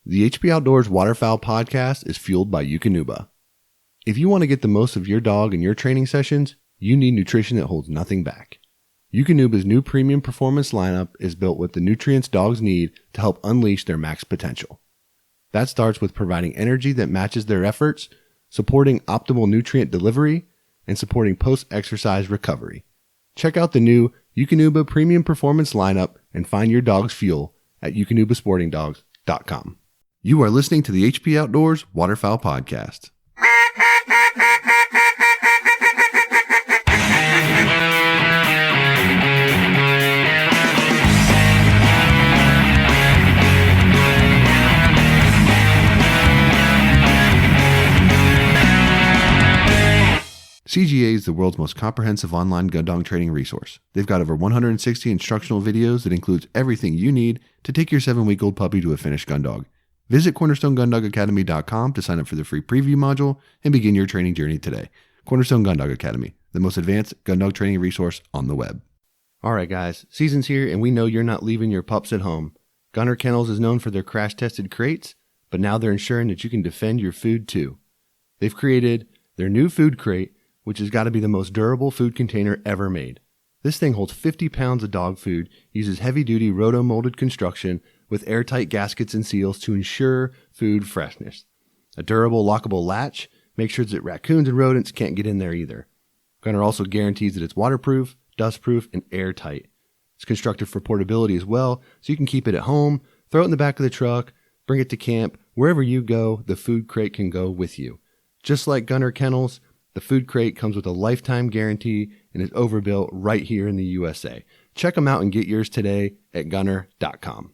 The HP Outdoors Waterfowl podcast is fueled by Eukanuba. If you want to get the most of your dog in your training sessions, you need nutrition that holds nothing back. Eukanuba's new premium performance lineup is built with the nutrients dogs need to help unleash their max potential. That starts with providing energy that matches their efforts, supporting optimal nutrient delivery, and supporting post-exercise recovery. Check out the new Eukanuba premium performance lineup and find your dog's fuel at eukanubasportingdogs.com. You are listening to the HP Outdoors Waterfowl Podcast. CGA is the world's most comprehensive online gun dog training resource. They've got over 160 instructional videos that includes everything you need to take your 7-week-old puppy to a finished gun dog. Visit CornerstoneGunDogAcademy.com to sign up for the free preview module and begin your training journey today. Cornerstone Gun Dog Academy, the most advanced gun dog training resource on the web. All right, guys, season's here, and we know you're not leaving your pups at home. Gunner Kennels is known for their crash-tested crates, but now they're ensuring that you can defend your food too. They've created their new food crate, which has got to be the most durable food container ever made. This thing holds 50 pounds of dog food, uses heavy-duty roto-molded construction with airtight gaskets and seals to ensure food freshness. A durable, lockable latch makes sure that raccoons and rodents can't get in there either. Gunner also guarantees that it's waterproof, dustproof, and airtight. It's constructed for portability as well, so you can keep it at home, throw it in the back of the truck, bring it to camp. Wherever you go, the food crate can go with you. Just like Gunner Kennels, the food crate comes with a lifetime guarantee and is overbuilt right here in the USA. Check them out and get yours today at gunner.com.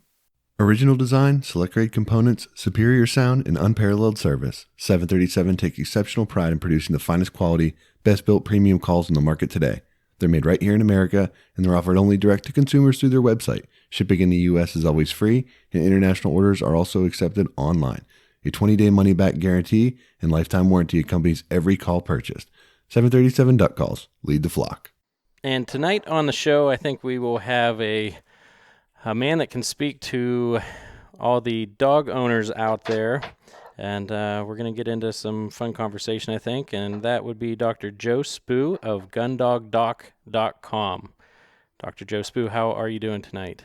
Original design, select grade components, superior sound, and unparalleled service. 737 takes exceptional pride in producing the finest quality, best built premium calls on the market today. They're made right here in America, and they're offered only direct to consumers through their website. Shipping in the US is always free, and international orders are also accepted online. A 20-day money-back guarantee and lifetime warranty accompanies every call purchased. 737 Duck Calls. Lead the flock. And tonight on the show, I think we will have a man that can speak to all the dog owners out there. And we're going to get into some fun conversation, I think. And that would be Dr. Joe Spoo of GundogDoc.com. Dr. Joe Spoo, how are you doing tonight?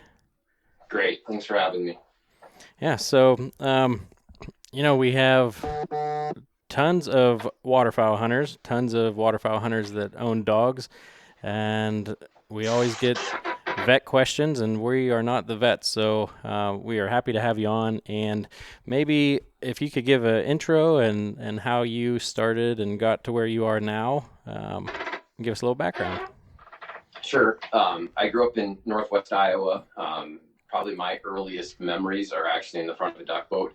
Great. Thanks for having me. Yeah, so... we have tons of waterfowl hunters that own dogs, and we always get vet questions, and we are not the vets, so we are happy to have you on. And maybe if you could give an intro and how you started and got to where you are now, give us a little background. Sure. I grew up in Northwest Iowa. Probably my earliest memories are actually in the front of a duck boat.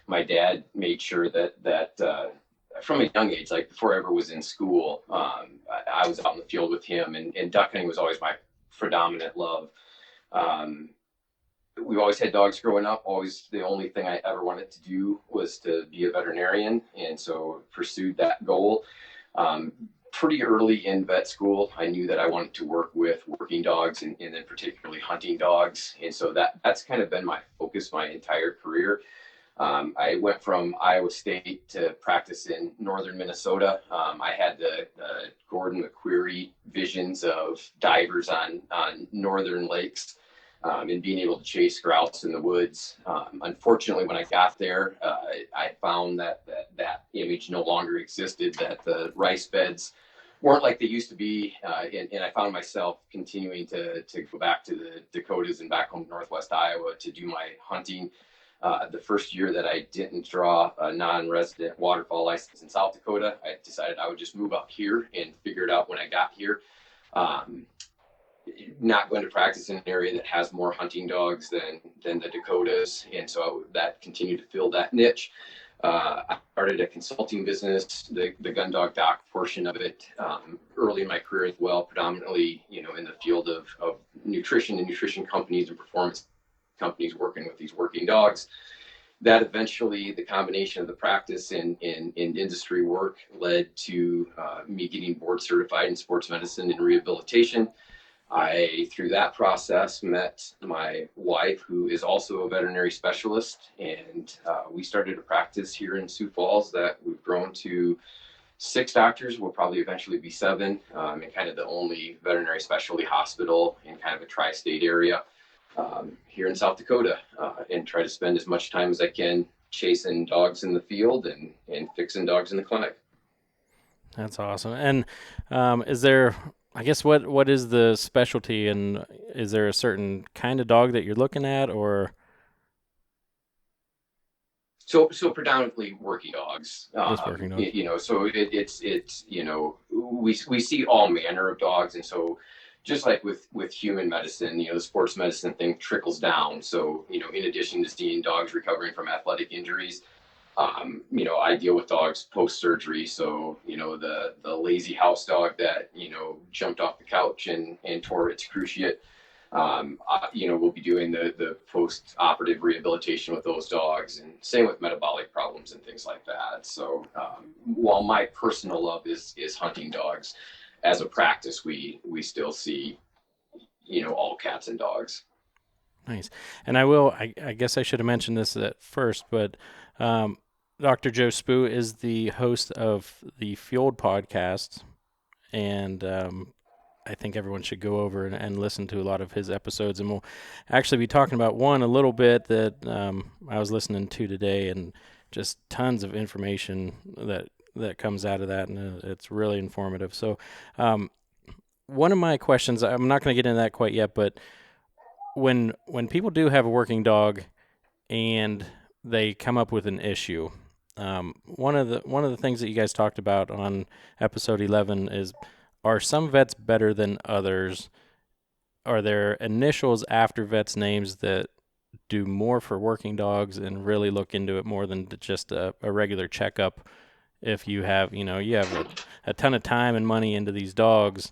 My dad made sure that from a young age, like before I ever was in school, I was out in the field with him, and duck hunting was always my predominant love. We always had dogs growing up. Always the only thing I ever wanted to do was to be a veterinarian, and so pursued that goal. Pretty early in vet school, I knew that I wanted to work with working dogs and then particularly hunting dogs. And so that's kind of been my focus my entire career. I went from Iowa State to practice in northern Minnesota. I had the Gordon McQuarrie visions of divers on northern lakes and being able to chase grouse in the woods. Unfortunately, when I got there, I found that image no longer existed, that the rice beds weren't like they used to be. And I found myself continuing to go back to the Dakotas and back home to Northwest Iowa to do my hunting. The first year that I didn't draw a non-resident waterfowl license in South Dakota, I decided I would just move up here and figure it out when I got here. Not going to practice in an area that has more hunting dogs than the Dakotas. And so that continued to fill that niche. I started a consulting business, the gun dog doc portion of it, early in my career as well, predominantly, in the field of nutrition and nutrition companies and performance companies working with these working dogs. That eventually, the combination of the practice and industry work led to me getting board certified in sports medicine and rehabilitation. I, through that process, met my wife, who is also a veterinary specialist, and we started a practice here in Sioux Falls that we've grown to 6 doctors. Will probably eventually be 7, and kind of the only veterinary specialty hospital in kind of a tri-state area here in South Dakota, and try to spend as much time as I can chasing dogs in the field and fixing dogs in the clinic. That's awesome. And is there, I guess, what is the specialty, and is there a certain kind of dog that you're looking at, or? So predominantly working dogs. Just working dogs. So it's we see all manner of dogs, and so just like with human medicine, the sports medicine thing trickles down. So in addition to seeing dogs recovering from athletic injuries, I deal with dogs post surgery. So the lazy house dog that jumped off the couch and tore its cruciate. We'll be doing the post-operative rehabilitation with those dogs, and same with metabolic problems and things like that. So while my personal love is hunting dogs, as a practice, we still see, all cats and dogs. Nice. And I guess I should have mentioned this at first, but Dr. Joe Spoo is the host of the FUELED podcast, and I think everyone should go over and listen to a lot of his episodes, and we'll actually be talking about one a little bit that I was listening to today, and just tons of information that comes out of that, and it's really informative. So one of my questions, I'm not going to get into that quite yet, but when people do have a working dog and they come up with an issue, one of the things that you guys talked about on episode 11 is, are some vets better than others? Are there initials after vets' names that do more for working dogs and really look into it more than just a regular checkup? If you have, a ton of time and money into these dogs,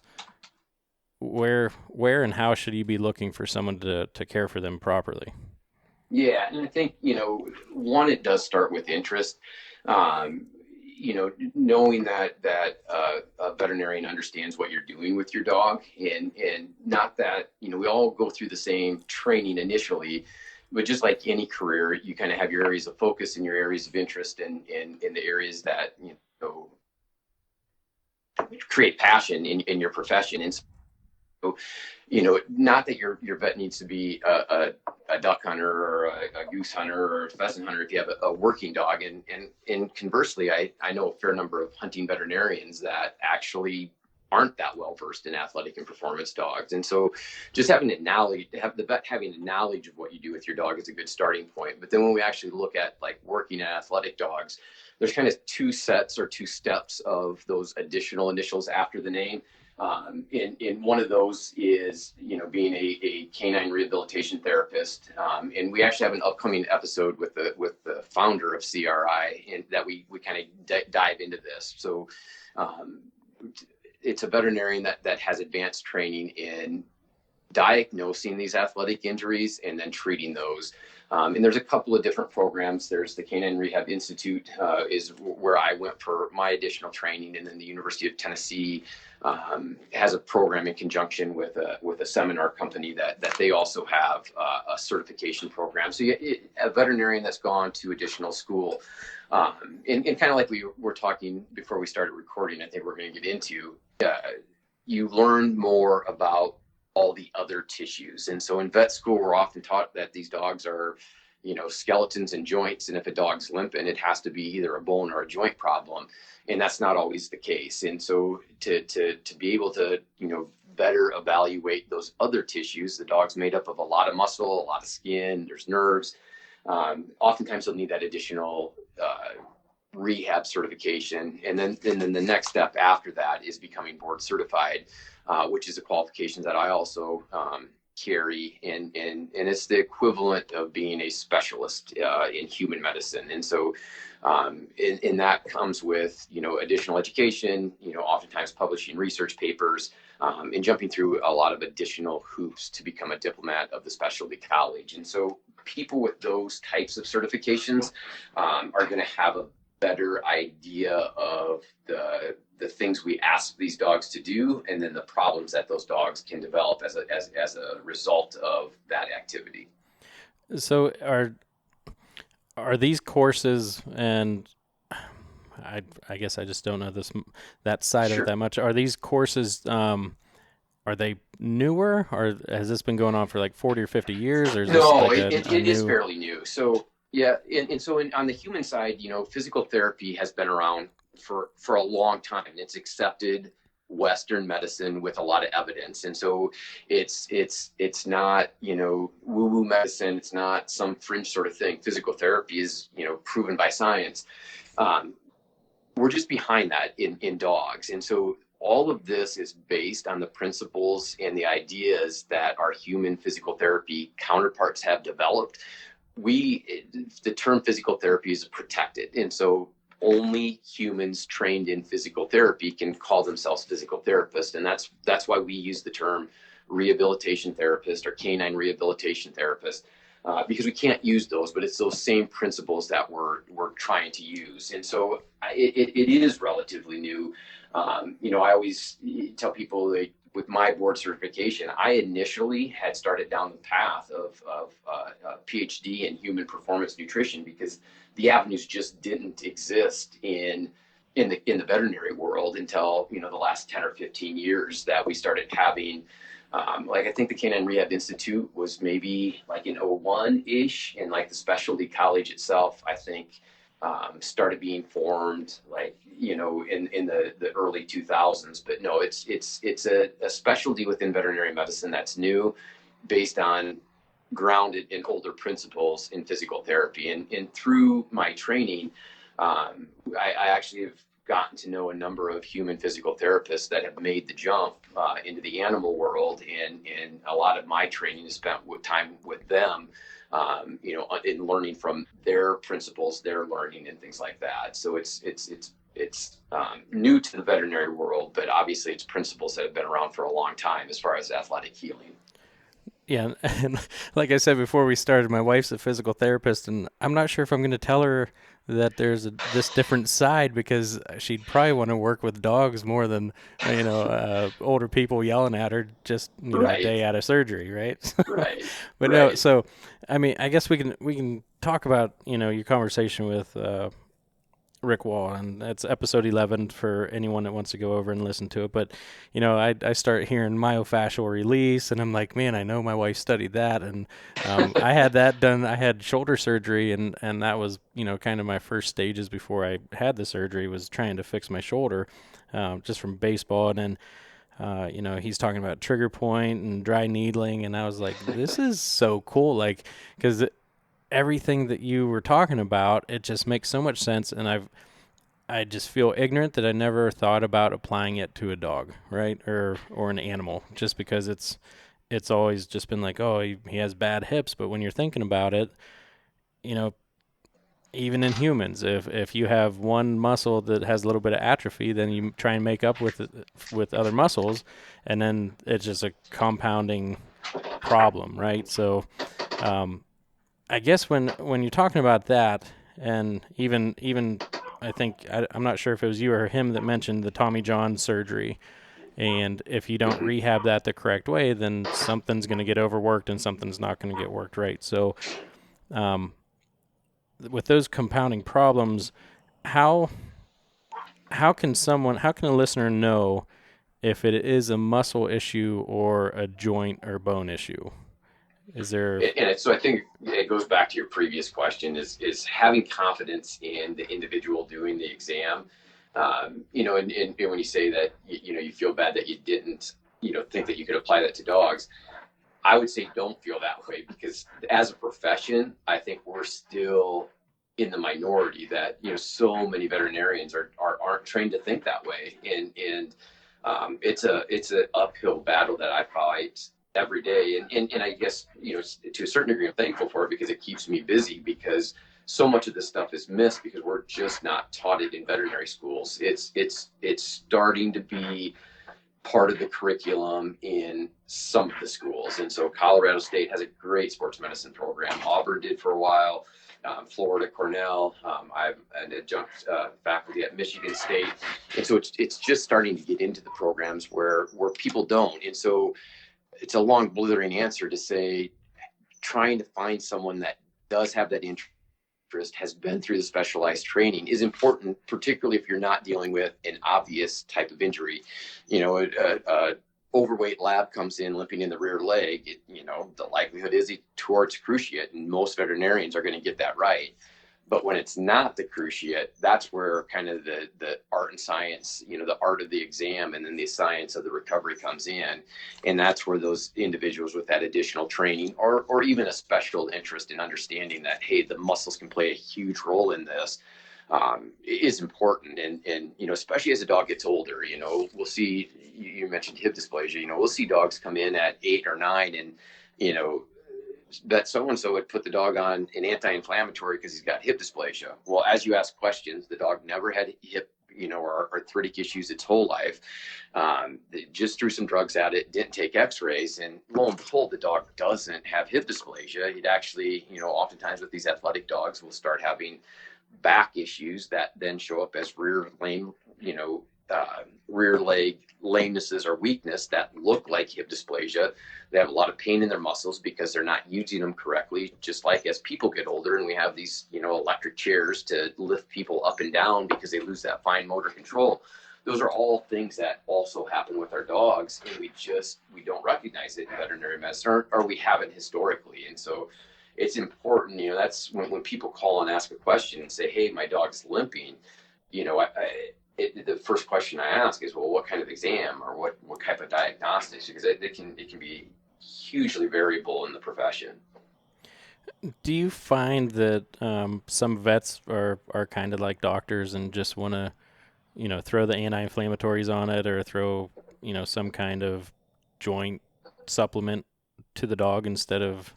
where and how should you be looking for someone to care for them properly? Yeah, and I think, one, it does start with interest. Knowing that a veterinarian understands what you're doing with your dog, and not that, we all go through the same training initially, but just like any career, you kind of have your areas of focus and your areas of interest, and in the areas that, create passion in your profession. And so, not that your vet needs to be a duck hunter or a goose hunter or a pheasant hunter if you have a working dog. And conversely, I know a fair number of hunting veterinarians that actually aren't that well versed in athletic and performance dogs. And so just having the vet having a knowledge of what you do with your dog is a good starting point. But then when we actually look at like working at athletic dogs, there's kind of 2 sets or 2 steps of those additional initials after the name. And one of those is, being a canine rehabilitation therapist. And we actually have an upcoming episode with the founder of CRI, and that we kind of dive into this. So it's a veterinarian that has advanced training in diagnosing these athletic injuries and then treating those. And there's a couple of different programs. There's the Canine Rehab Institute, is where I went for my additional training, and then the University of Tennessee has a program in conjunction with a seminar company that they also have a certification program. So a veterinarian that's gone to additional school, and kind of like we were talking before we started recording, I think we're going to get into, you learn more about all the other tissues. And so in vet school, we're often taught that these dogs are, skeletons and joints. And if a dog's limping, it has to be either a bone or a joint problem. And that's not always the case. And so to be able to, better evaluate those other tissues, the dog's made up of a lot of muscle, a lot of skin, there's nerves. Oftentimes they'll need that additional rehab certification. And then the next step after that is becoming board certified, which is a qualification that I also carry, and it's the equivalent of being a specialist in human medicine. And so and that comes with, additional education, oftentimes publishing research papers, and jumping through a lot of additional hoops to become a diplomat of the specialty college. And so people with those types of certifications are going to have better idea of the things we ask these dogs to do, and then the problems that those dogs can develop as a result of that activity. So are these courses, and I guess I just don't know that side of it Sure. that much. Are these courses are they newer, or has this been going on for like 40 or 50 years, or is this No, like it is new? fairly new. So yeah, and so on the human side, physical therapy has been around for a long time. It's accepted Western medicine with a lot of evidence, and so it's not woo woo medicine. It's not some fringe sort of thing. Physical therapy is proven by science. Um, we're just behind that in dogs, and so all of this is based on the principles and the ideas that our human physical therapy counterparts have developed. The term physical therapy is protected, and so only humans trained in physical therapy can call themselves physical therapists, and that's why we use the term rehabilitation therapist or canine rehabilitation therapist, because we can't use those, but it's those same principles that we're trying to use. And so it is relatively new. I always tell people, like, with my board certification, I initially had started down the path of PhD in human performance nutrition, because the avenues just didn't exist in the veterinary world until the last 10 or 15 years that we started having. Like, I think the Canine Rehab Institute was maybe like in '01 ish, and like the specialty college itself, I think, started being formed like in the early 2000s. But no, it's a specialty within veterinary medicine that's new, based on grounded in older principles in physical therapy. And through my training, I actually have gotten to know a number of human physical therapists that have made the jump into the animal world, and a lot of my training is spent with time with them, in learning from their principles, their learning, and things like that. So it's new to the veterinary world, but obviously it's principles that have been around for a long time as far as athletic healing. Yeah, and like I said before we started, my wife's a physical therapist, and I'm not sure if I'm going to tell her that there's this different side, because she'd probably want to work with dogs more than older people yelling at her just a Right, day out of surgery, right? right, But no, right. so I mean, I guess we can talk about your conversation with Rick Wall, and that's episode 11 for anyone that wants to go over and listen to it. But I start hearing myofascial release, and I'm like, man, I know my wife studied that, and I had that done. I had shoulder surgery, and that was kind of my first stages before I had the surgery, was trying to fix my shoulder, just from baseball. And then he's talking about trigger point and dry needling, and I was like, this is so cool, like, because everything that you were talking about, it just makes so much sense. And I just feel ignorant that I never thought about applying it to a dog, right? Or an animal, just because it's always just been like, oh, he has bad hips. But when you're thinking about it, you know, even in humans, if you have one muscle that has a little bit of atrophy, then you try and make up with other muscles, and then it's just a compounding problem, right? So I guess when you're talking about that, and even I think I'm not sure if it was you or him that mentioned the Tommy John surgery, and if you don't rehab that the correct way, then something's going to get overworked and something's not going to get worked right. So um, with those compounding problems, how how can a listener know if it is a muscle issue or a joint or bone issue? Is there? So I think it goes back to your previous question, is having confidence in the individual doing the exam. And when you say that, you feel bad that you didn't, think that you could apply that to dogs, I would say don't feel that way, because as a profession, I think we're still in the minority that, so many veterinarians aren't trained to think that way. And it's an uphill battle that I fight every day. And I guess, to a certain degree, I'm thankful for it, because it keeps me busy, because so much of this stuff is missed because we're just not taught it in veterinary schools. It's starting to be part of the curriculum in some of the schools. And so Colorado State has a great sports medicine program. Auburn did for a while. Florida, Cornell. I'm an adjunct faculty at Michigan State, and so it's just starting to get into the programs where people don't. And so it's a long, blithering answer to say trying to find someone that does have that interest, has been through the specialized training is important, particularly if you're not dealing with an obvious type of injury. You know, overweight lab comes in limping in the rear leg, the likelihood is he tore its cruciate, and most veterinarians are going to get that right. But when it's not the cruciate, that's where kind of the art and science, the art of the exam and then the science of the recovery comes in. And that's where those individuals with that additional training or even a special interest in understanding that, hey, the muscles can play a huge role in this, is important. And especially as a dog gets older, we'll see, you mentioned hip dysplasia, we'll see dogs come in at 8 or 9 and, that so-and-so would put the dog on an anti-inflammatory because he's got hip dysplasia. Well, as you ask questions, the dog never had hip, or arthritic issues its whole life. They just threw some drugs at it, didn't take x-rays, and lo and behold, the dog doesn't have hip dysplasia. It actually, oftentimes with these athletic dogs, will start having back issues that then show up as rear leg lamenesses or weakness that look like hip dysplasia. They have a lot of pain in their muscles because they're not using them correctly, just like as people get older and we have these, electric chairs to lift people up and down because they lose that fine motor control. Those are all things that also happen with our dogs, and we don't recognize it in veterinary medicine, or we haven't historically. And so it's important, that's when people call and ask a question and say, hey, my dog's limping, the first question I ask is, well, what kind of exam or what type of diagnostics? Because it can be hugely variable in the profession. Do you find that some vets are kind of like doctors and just want to, throw the anti-inflammatories on it or throw, some kind of joint supplement to the dog instead of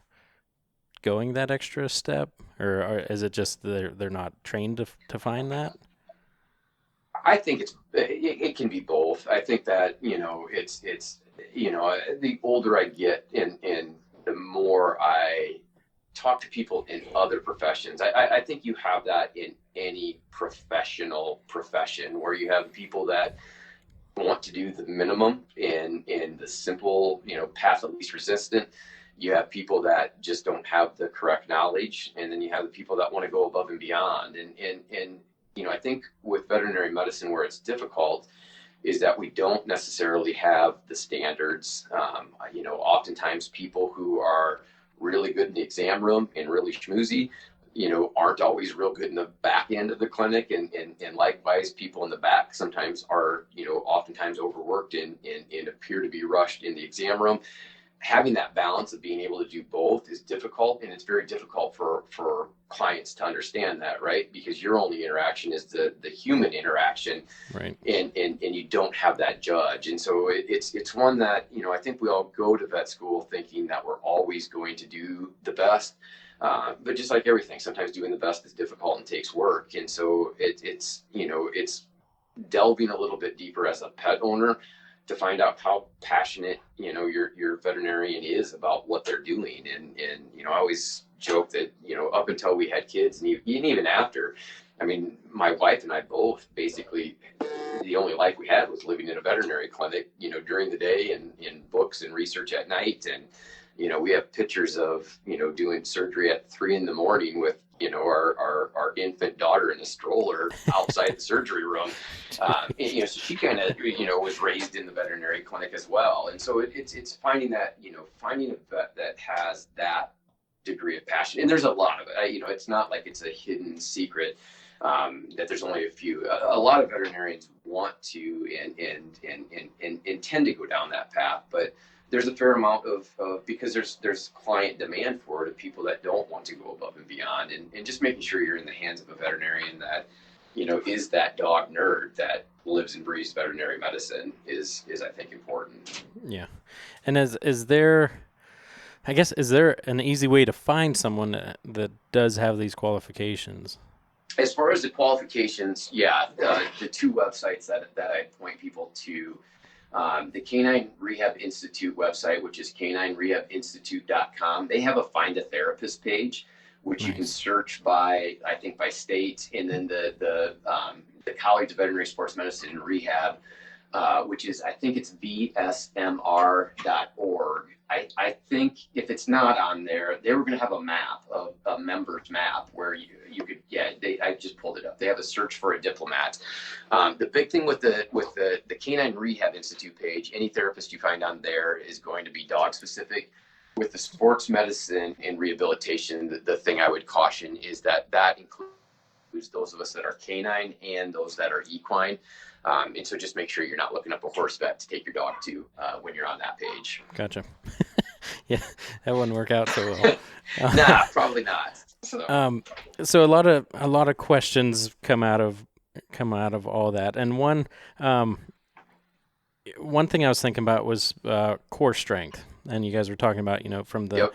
going that extra step? Or is it just they're not trained to find that? I think it can be both. I think that, it's the older I get and the more I talk to people in other professions, I think you have that in any professional profession where you have people that want to do the minimum in the simple, path of least resistance. You have people that just don't have the correct knowledge, and then you have the people that want to go above and beyond. And I think with veterinary medicine where it's difficult is that we don't necessarily have the standards. Oftentimes people who are really good in the exam room and really schmoozy, aren't always real good in the back end of the clinic. And likewise, people in the back sometimes are, oftentimes overworked and appear to be rushed in the exam room. Having that balance of being able to do both is difficult, and it's very difficult for clients to understand that, right? Because your only interaction is the human interaction, right? And you don't have that judge, and so it's one that I think we all go to vet school thinking that we're always going to do the best, but just like everything, sometimes doing the best is difficult and takes work, and so it's delving a little bit deeper as a pet owner to find out how passionate your veterinarian is about what they're doing. And I always joke that up until we had kids and even after, I mean, my wife and I both basically the only life we had was living in a veterinary clinic during the day and in books and research at night. And we have pictures of doing surgery at 3 a.m. with our infant daughter in a stroller outside the surgery room. So she kind of was raised in the veterinary clinic as well, and so it's finding that finding a vet that has that degree of passion. And there's a lot of it. It's not like it's a hidden secret that there's only a few. A lot of veterinarians want to and tend to go down that path, but there's a fair amount of because there's client demand for it, of people that don't want to go above and beyond, and just making sure you're in the hands of a veterinarian that is that dog nerd that lives and breathes veterinary medicine is I think important. Yeah. And is there an easy way to find someone that does have these qualifications? As far as the qualifications, yeah, the two websites that I point people to. The Canine Rehab Institute website, which is caninerehabinstitute.com, they have a Find a Therapist page which you can Nice. search by, I think, by state, and then the College of Veterinary Sports Medicine and Rehab, which is, I think it's vsmr.org. I think if it's not on there, they were going to have a map, a members map, where you could, I just pulled it up. They have a search for a diplomat. The big thing with the Canine Rehab Institute page, any therapist you find on there is going to be dog specific. With the sports medicine and rehabilitation, the thing I would caution is that includes those of us that are canine and those that are equine. And so just make sure you're not looking up a horse vet to take your dog to when you're on that page. Gotcha. Yeah, that wouldn't work out so well. Nah, probably not. So a lot of questions come out of all that, and one thing I was thinking about was core strength, and you guys were talking about, from the,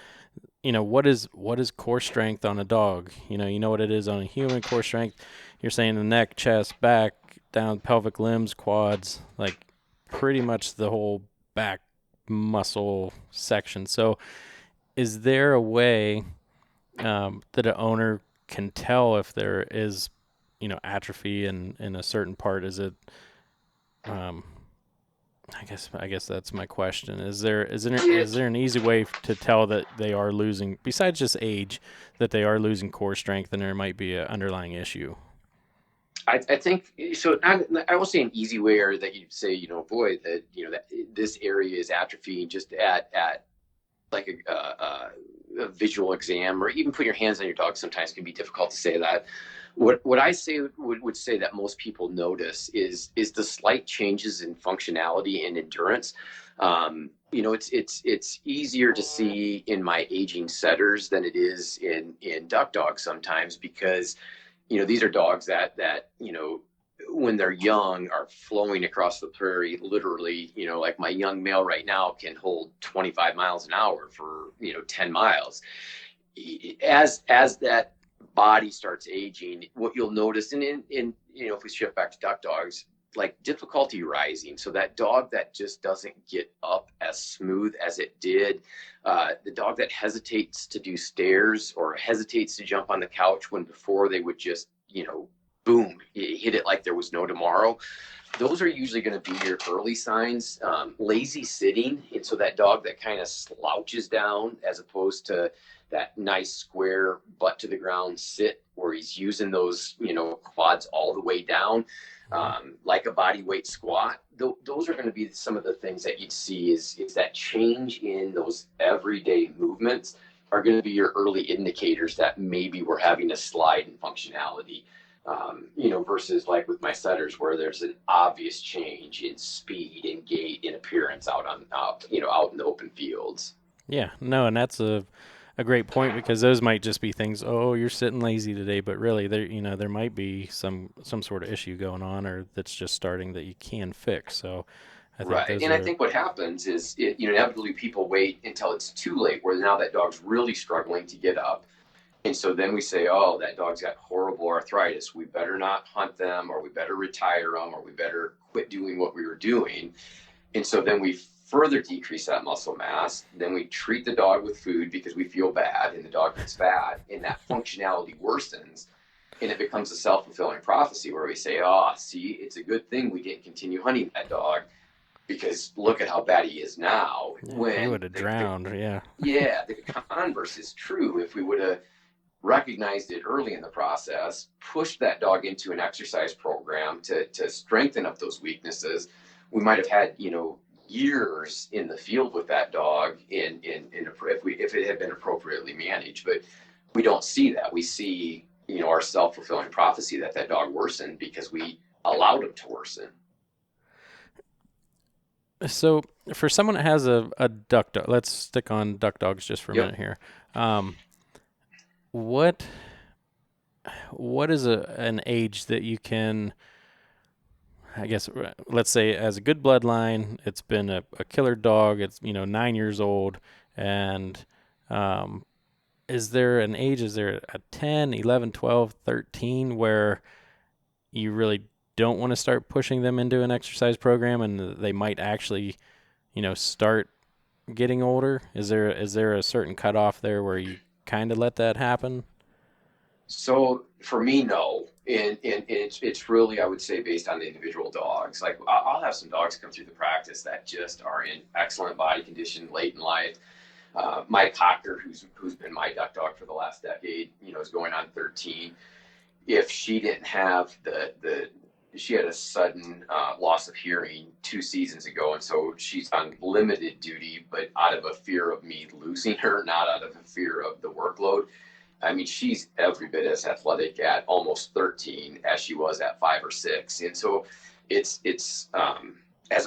Yep. what is core strength on a dog? You know what it is on a human. Core strength, you're saying the neck, chest, back, down, pelvic, limbs, quads, like pretty much the whole back muscle section. So is there a way that an owner can tell if there is, atrophy in a certain part? Is it, I guess that's my question. Is there an easy way to tell that they are losing, besides just age, that they are losing core strength and there might be an underlying issue? I think so. I won't say an easy way, or that you'd say, boy, that this area is atrophying just at like a visual exam, or even put your hands on your dog sometimes can be difficult to say that. What I say would say that most people notice is the slight changes in functionality and endurance. It's easier to see in my aging setters than it is in duck dogs sometimes, because these are dogs that when they're young are flowing across the prairie, literally. Like my young male right now can hold 25 miles an hour for 10 miles. As that body starts aging, what you'll notice, and if we shift back to duck dogs, like difficulty rising. So that dog that just doesn't get up as smooth as it did, the dog that hesitates to do stairs or hesitates to jump on the couch when before they would just, boom, hit it like there was no tomorrow. Those are usually going to be your early signs. Lazy sitting, and so that dog that kind of slouches down as opposed to that nice square butt to the ground sit where he's using those, quads all the way down, like a body weight squat. Those are going to be some of the things that you'd see is that change in those everyday movements are going to be your early indicators that maybe we're having a slide in functionality. Versus like with my setters where there's an obvious change in speed and gait and appearance out in the open fields. Yeah, no, and that's a great point, because those might just be things, oh, you're sitting lazy today, but really there might be some sort of issue going on, or that's just starting that you can fix. So I think Right. And I think what happens is, inevitably people wait until it's too late, where now that dog's really struggling to get up. And so then we say, oh, that dog's got horrible arthritis. We better not hunt them, or we better retire them, or we better quit doing what we were doing. And so then we further decrease that muscle mass. Then we treat the dog with food because we feel bad, and the dog gets fat, and that functionality worsens. And it becomes a self-fulfilling prophecy where we say, oh, see, it's a good thing we didn't continue hunting that dog, because look at how bad he is now. Yeah, when he would have drowned. Yeah. Yeah, the converse is true. If we would have recognized it early in the process, pushed that dog into an exercise program to strengthen up those weaknesses, we might have had, years in the field with that dog if it had been appropriately managed. But we don't see that. We see, our self-fulfilling prophecy that dog worsened because we allowed him to worsen. So for someone that has a duck dog, let's stick on duck dogs just for a minute here. What is an age that you can, I guess, let's say as a good bloodline, it's been a killer dog, it's 9 years old, and is there an age, is there a 10, 11, 12, 13 where you really don't want to start pushing them into an exercise program and they might actually, start getting older? Is there a certain cutoff there where you kind of let that happen? So for me, no. And it's really, I would say, based on the individual dogs. Like I'll have some dogs come through the practice that just are in excellent body condition late in life. My cocker, who's been my duck dog for the last decade, is going on 13. If she didn't have the she had a sudden loss of hearing 2 seasons ago, and so she's on limited duty, but out of a fear of me losing her, not out of a fear of the workload. I mean, she's every bit as athletic at almost 13 as she was at 5 or 6. And so as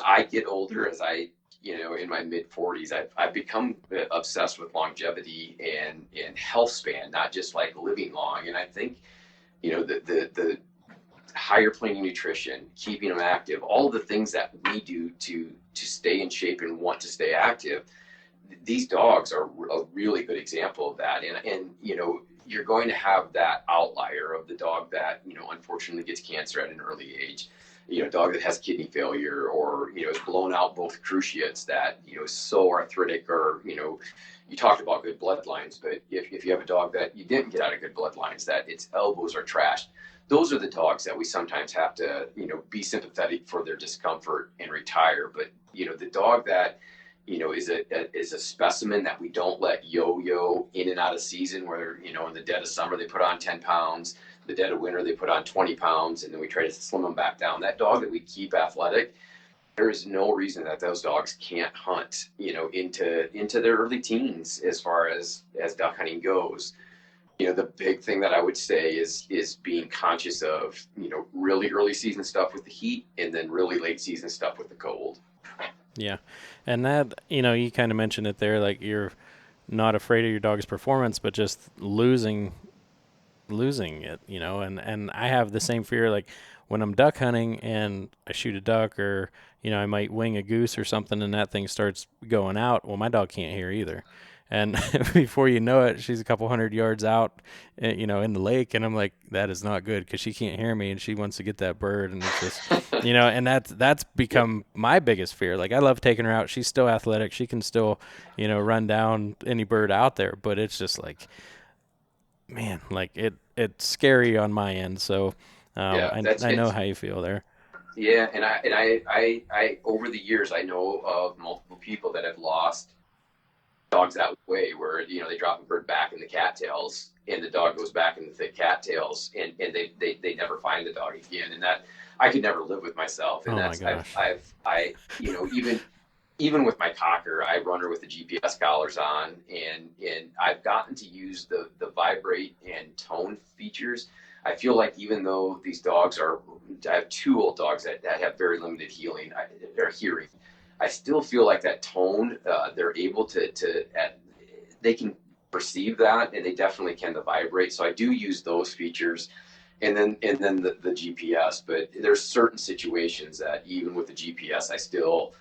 I get older, as I, in my mid 40s, I've become obsessed with longevity and health span, not just like living long. And I think, the higher planning nutrition, keeping them active, all of the things that we do to stay in shape and want to stay active, these dogs are a really good example of that. And you're going to have that outlier of the dog that, unfortunately gets cancer at an early age, dog that has kidney failure or, is blown out both cruciates that, is so arthritic or, you talked about good bloodlines, but if you have a dog that you didn't get out of good bloodlines, that its elbows are trashed, those are the dogs that we sometimes have to, be sympathetic for their discomfort and retire. But, the dog that, is a specimen that we don't let yo-yo in and out of season where, in the dead of summer, they put on 10 pounds, the dead of winter, they put on 20 pounds, and then we try to slim them back down. That dog that we keep athletic, there is no reason that those dogs can't hunt, into their early teens as far as duck hunting goes. The big thing that I would say is being conscious of, really early season stuff with the heat and then really late season stuff with the cold. Yeah. And that, you kind of mentioned it there, like you're not afraid of your dog's performance, but just losing it, and I have the same fear, like when I'm duck hunting and I shoot a duck or, I might wing a goose or something and that thing starts going out. Well, my dog can't hear either. And before you know it, she's a couple hundred yards out, in the lake. And I'm like, that is not good because she can't hear me and she wants to get that bird. And it's just, and that's become my biggest fear. Like I love taking her out. She's still athletic. She can still, run down any bird out there. But it's just like, man, like it's scary on my end. So I know how you feel there. Yeah, and I over the years I know of multiple people that have lost dogs that way where they drop a bird back in the cattails and the dog goes back in the thick cattails and they never find the dog again, and that I could never live with myself. And that's I even with my cocker, I run her with the GPS collars on, and I've gotten to use the vibrate and tone features. I feel like even though these dogs I have 2 old dogs that have very limited hearing, I still feel like that tone, they're able to they can perceive that, and they definitely can to vibrate. So I do use those features, and then the GPS. But there's certain situations that even with the GPS, I still,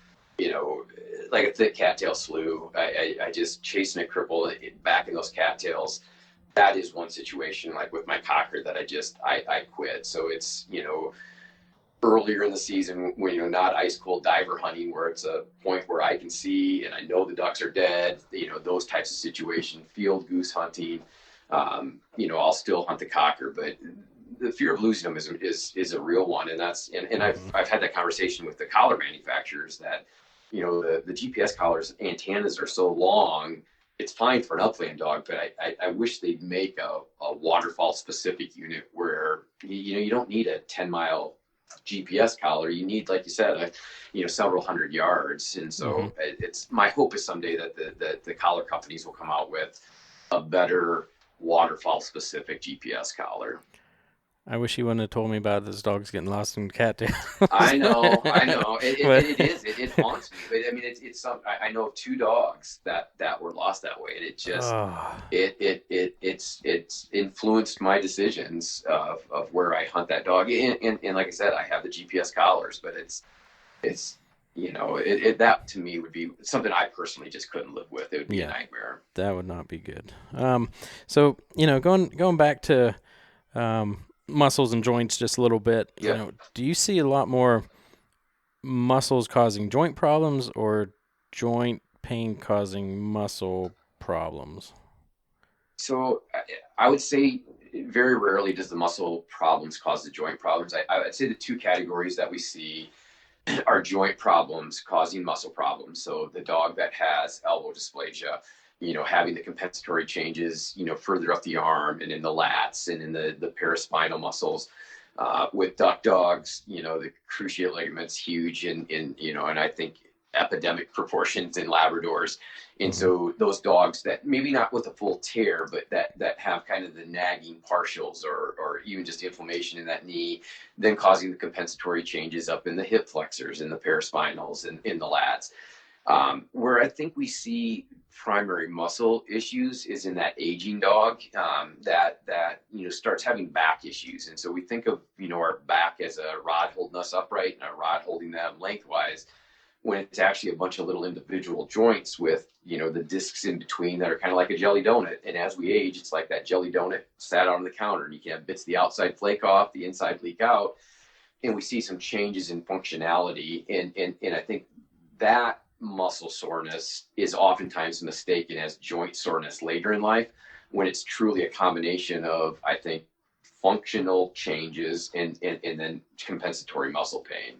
like a thick cattail slew, I just chasing a cripple back in those cattails. That is one situation, like with my cocker, that I quit. So it's, earlier in the season when, not ice cold diver hunting where it's a point where I can see and I know the ducks are dead, those types of situations, field goose hunting, I'll still hunt the cocker, but the fear of losing them is a real one. And I've had that conversation with the collar manufacturers that, the GPS collars antennas are so long, it's fine for an upland dog, but I wish they'd make a waterfall specific unit where, you don't need a 10-mile GPS collar. You need, like you said, several hundred yards. And so it's my hope is someday that the collar companies will come out with a better waterfall specific GPS collar. I wish he wouldn't have told me about this dog's getting lost in cattails. I know. It haunts me. But I mean, it's some. I know of 2 dogs that were lost that way, and it just it's influenced my decisions of where I hunt that dog. And like I said, I have the GPS collars, but it's that to me would be something I personally just couldn't live with. It would be a nightmare. That would not be good. So going back to muscles and joints just a little bit, do you see a lot more muscles causing joint problems or joint pain causing muscle problems? So I would say very rarely does the muscle problems cause the joint problems. I'd say the two categories that we see are joint problems causing muscle problems. So the dog that has elbow dysplasia, having the compensatory changes, further up the arm and in the lats and in the paraspinal muscles. With duck dogs, the cruciate ligament's huge and I think epidemic proportions in Labradors. And so those dogs that maybe not with a full tear, but that have kind of the nagging partials or even just inflammation in that knee, then causing the compensatory changes up in the hip flexors and the paraspinals and in the lats. Where I think we see primary muscle issues is in that aging dog that starts having back issues. And so we think of our back as a rod holding us upright and a rod holding them lengthwise, when it's actually a bunch of little individual joints with the discs in between that are kind of like a jelly donut. And as we age, it's like that jelly donut sat on the counter, and you can have bits of the outside flake off, the inside leak out, and we see some changes in functionality. And I think that muscle soreness is oftentimes mistaken as joint soreness later in life, when it's truly a combination of, I think, functional changes and then compensatory muscle pain.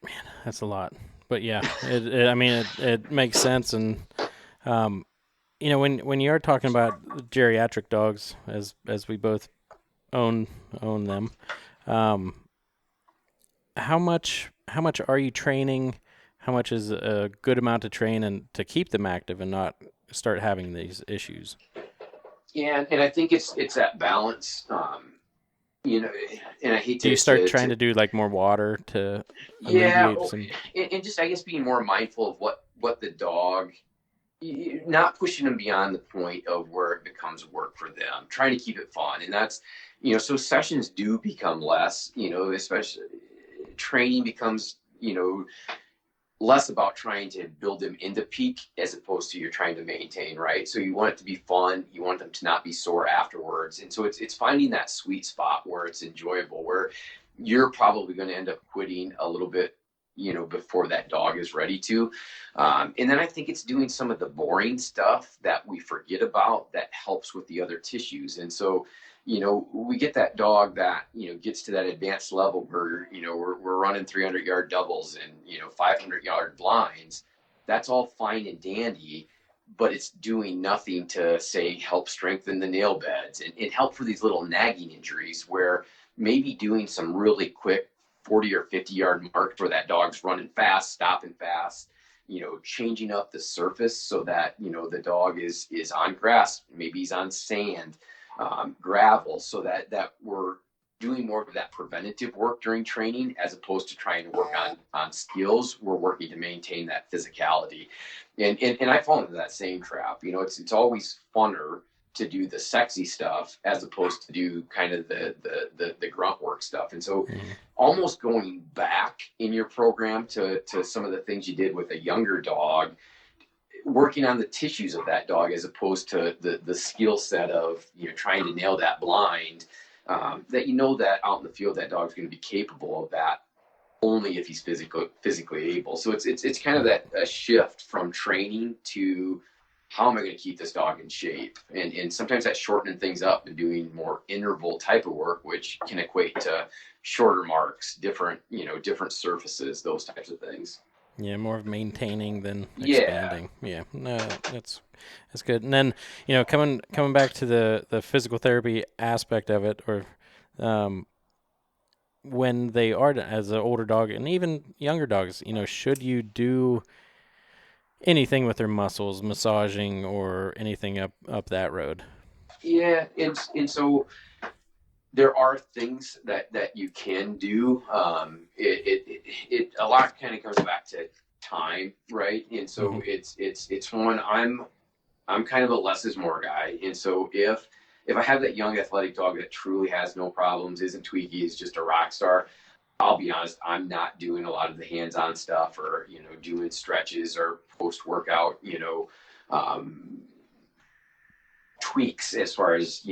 Man, that's a lot. But yeah, it makes sense. And when you are talking about geriatric dogs, as we both own them, how much are you training? How much is a good amount to train and to keep them active and not start having these issues? Yeah, and I think it's that balance. And I hate to. Do you start trying to do like more water to alleviate some? And just I guess being more mindful of what the dog, not pushing them beyond the point of where it becomes work for them, trying to keep it fun, and that's so sessions do become less. Especially training becomes less about trying to build them into peak as opposed to you're trying to maintain, right? So you want it to be fun. You want them to not be sore afterwards. And so it's finding that sweet spot where it's enjoyable, where you're probably going to end up quitting a little bit, before that dog is ready to. And then I think it's doing some of the boring stuff that we forget about that helps with the other tissues. And so, we get that dog that, gets to that advanced level where, we're running 300-yard doubles and, 500-yard blinds. That's all fine and dandy, but it's doing nothing to, say, help strengthen the nail beds and help for these little nagging injuries where maybe doing some really quick 40 or 50-yard marks where that dog's running fast, stopping fast, changing up the surface so that, the dog is on grass, maybe he's on sand, gravel, so that we're doing more of that preventative work during training as opposed to trying to work on skills. We're working to maintain that physicality. And I fall into that same trap. It's always funner to do the sexy stuff as opposed to do kind of the grunt work stuff. And so almost going back in your program to some of the things you did with a younger dog, working on the tissues of that dog as opposed to the skill set of trying to nail that blind, that that out in the field that dog's going to be capable of that only if he's physically able. So it's kind of that a shift from training to how am I going to keep this dog in shape, and sometimes that's shortening things up and doing more interval type of work, which can equate to shorter marks, different surfaces, those types of things. Yeah, more of maintaining than expanding. Yeah, no, that's good. And then coming back to the physical therapy aspect of it, or when they are as an older dog and even younger dogs, should you do anything with their muscles, massaging or anything up that road? Yeah, and so there are things that you can do. It a lot kind of comes back to time, right? And so it's one I'm kind of a less is more guy. And so if I have that young athletic dog that truly has no problems, isn't tweaky, is just a rock star, I'll be honest, I'm not doing a lot of the hands-on stuff or doing stretches or post-workout tweaks as far as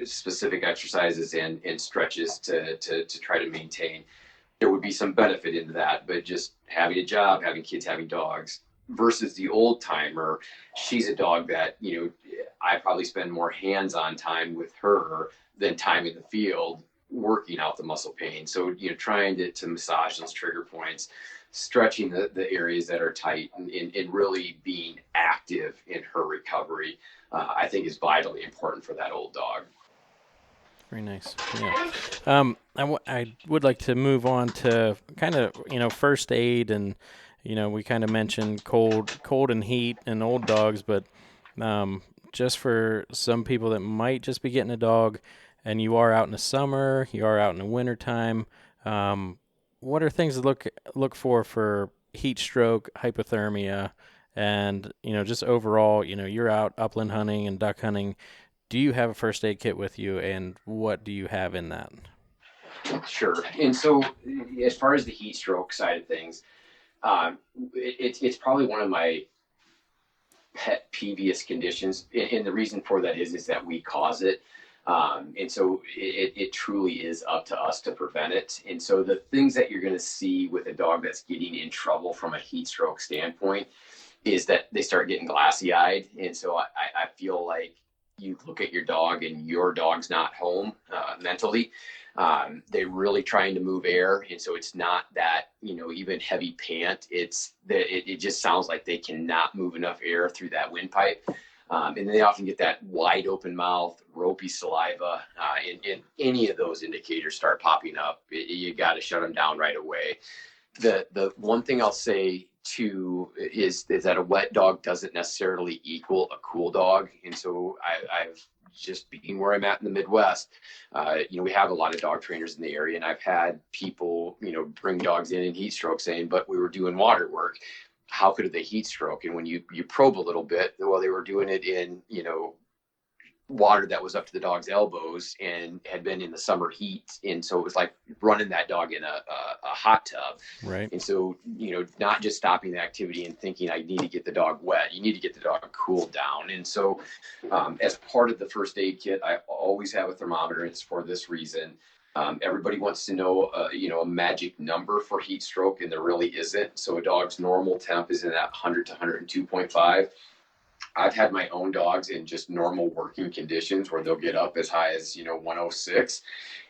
specific exercises and stretches to try to maintain. There would be some benefit into that, but just having a job, having kids, having dogs, versus the old timer, she's a dog that, I probably spend more hands-on time with her than time in the field working out the muscle pain. So, trying to massage those trigger points, stretching the areas that are tight, and really being active in her recovery, I think is vitally important for that old dog. Very nice. Yeah. I would like to move on to kind of, first aid, and, we kind of mentioned cold and heat and old dogs, but just for some people that might just be getting a dog, and you are out in the summer, you are out in the wintertime, what are things to look for heat stroke, hypothermia, and, just overall, you're out upland hunting and duck hunting. Do you have a first aid kit with you, and what do you have in that? Sure. And so, as far as the heat stroke side of things, it's probably one of my pet peeviest conditions, and the reason for that is that we cause it. And so it truly is up to us to prevent it. And so the things that you're going to see with a dog that's getting in trouble from a heat stroke standpoint is that they start getting glassy eyed. And so I feel like you look at your dog and your dog's not home mentally. They're really trying to move air. And so it's not that, even heavy pant, it's that it just sounds like they cannot move enough air through that windpipe. And they often get that wide open mouth, ropey saliva, and any of those indicators start popping up, you got to shut them down right away. The one thing I'll say too is that a wet dog doesn't necessarily equal a cool dog. And so I've just being where I'm at in the Midwest, we have a lot of dog trainers in the area, and I've had people, bring dogs in heat stroke saying, but we were doing water work. How could they heat stroke? And when you probe a little bit, well, they were doing it in, water that was up to the dog's elbows and had been in the summer heat. And so it was like running that dog in a hot tub. Right. And so, not just stopping the activity and thinking I need to get the dog wet, you need to get the dog cooled down. And so as part of the first aid kit, I always have a thermometer. It's for this reason. Everybody wants to know, a magic number for heat stroke, and there really isn't. So a dog's normal temp is in that 100 to 102.5. I've had my own dogs in just normal working conditions where they'll get up as high as, 106.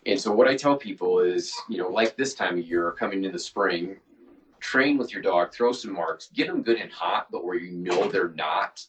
And so what I tell people is, like this time of year, coming into the spring, train with your dog, throw some marks, get them good and hot, but where they're not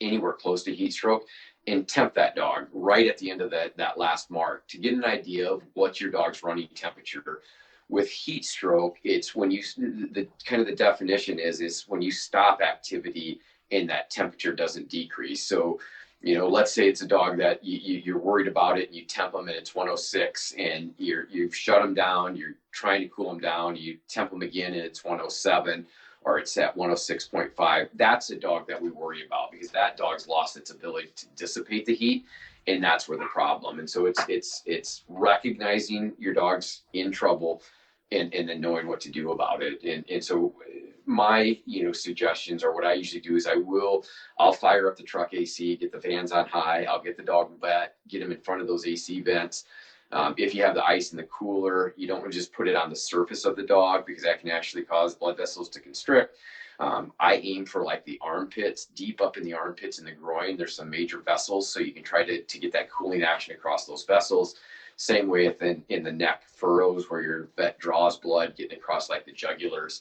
anywhere close to heat stroke, and temp that dog right at the end of that last mark to get an idea of what your dog's running temperature. With heat stroke, it's when the definition is when you stop activity and that temperature doesn't decrease. So, let's say it's a dog that you're worried about it, and you temp them and it's 106, and you've shut them down, you're trying to cool them down, you temp them again and it's 107, or it's at 106.5. That's a dog that we worry about, because that dog's lost its ability to dissipate the heat, and that's where the problem. And so it's recognizing your dog's in trouble, and then knowing what to do about it. And so my suggestions, or what I usually do, is I'll fire up the truck AC, get the fans on high, I'll get the dog wet, get him in front of those AC vents. If you have the ice in the cooler, you don't want to just put it on the surface of the dog, because that can actually cause blood vessels to constrict. I aim for like the armpits, deep up in the armpits and the groin. There's some major vessels, so you can try to get that cooling action across those vessels. Same way in the neck furrows, where your vet draws blood, getting across like the jugulars.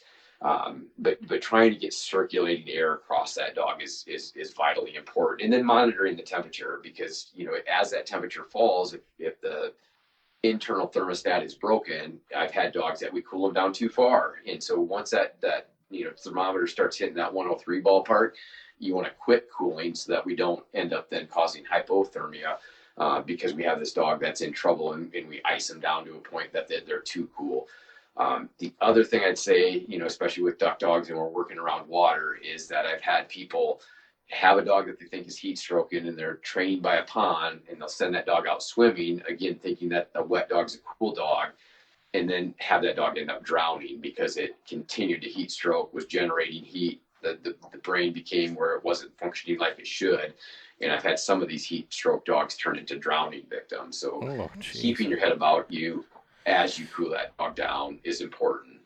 But trying to get circulating air across that dog is vitally important. And then monitoring the temperature, because as that temperature falls, if the internal thermostat is broken, I've had dogs that we cool them down too far. And so once that thermometer starts hitting that 103 ballpark, you want to quit cooling, so that we don't end up then causing hypothermia, because we have this dog that's in trouble, and we ice them down to a point that they're too cool. The other thing I'd say, especially with duck dogs, and we're working around water, is that I've had people have a dog that they think is heat stroking, and they're trained by a pond, and they'll send that dog out swimming, again, thinking that a wet dog's a cool dog, and then have that dog end up drowning because it continued to heat stroke, was generating heat. The brain became where it wasn't functioning like it should. And I've had some of these heat stroke dogs turn into drowning victims. So keeping your head about you as you cool that dog down is important.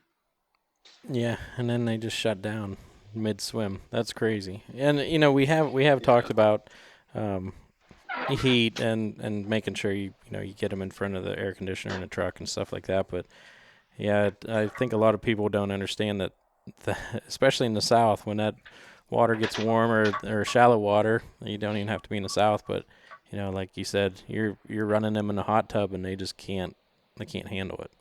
Yeah, and then they just shut down. mid swim. That's crazy. And we have talked about um, heat and making sure you get them in front of the air conditioner in a truck and stuff like that. But yeah, I think a lot of people don't understand that, especially in the South, when that water gets warm or shallow water, you don't even have to be in the South, but like you said, you're running them in a hot tub and they can't handle it.